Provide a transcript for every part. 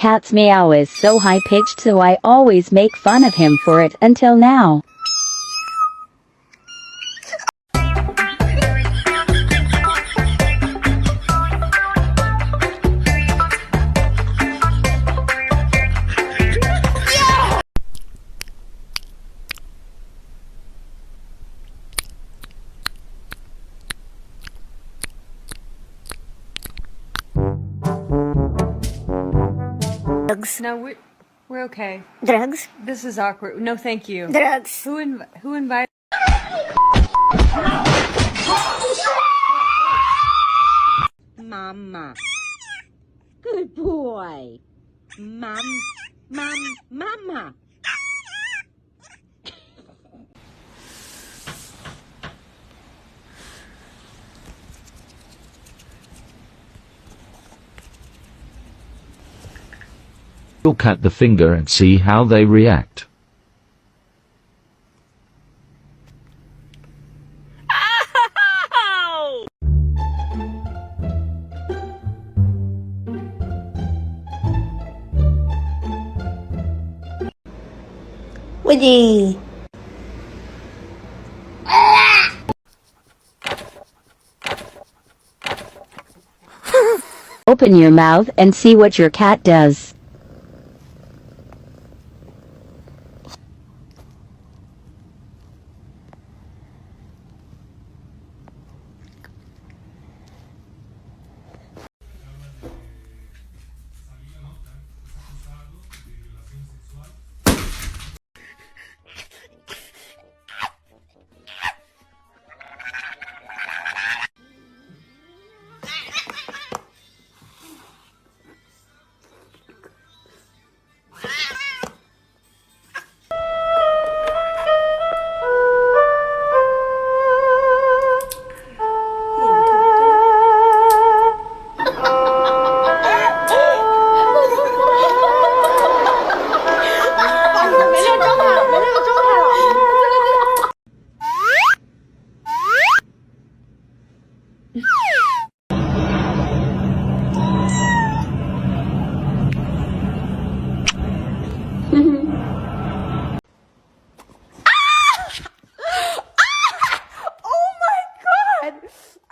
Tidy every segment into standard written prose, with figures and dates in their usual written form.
cat's meow is so high-pitched, so I always make fun of him for it until now. Drugs. No, we're okay. Drugs. This is awkward. No, thank you. Drugs. Who invited? Mama. Good boy. Mama. Look at the finger and see how they react. Woody. Open your mouth and see what your cat does.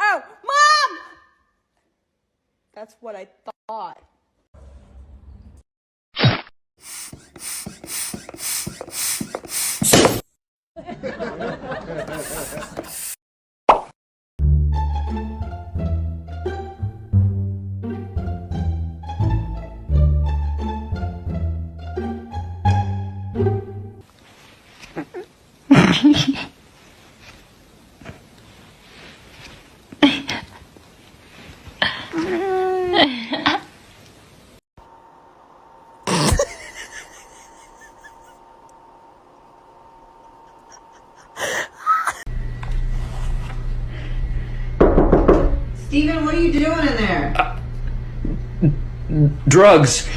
Oh, Mom! That's what I thought. Steven, what are you doing in there? Drugs.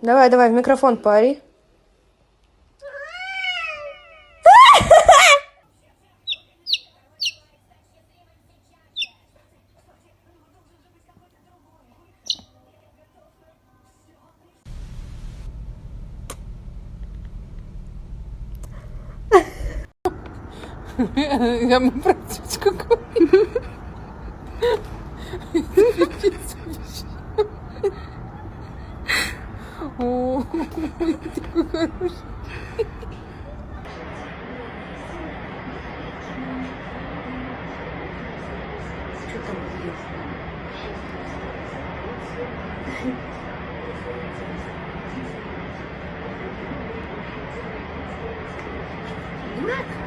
Давай, в микрофон пари. Я могу прочитать какой-нибудь. О, ты такой хороший. Дурак.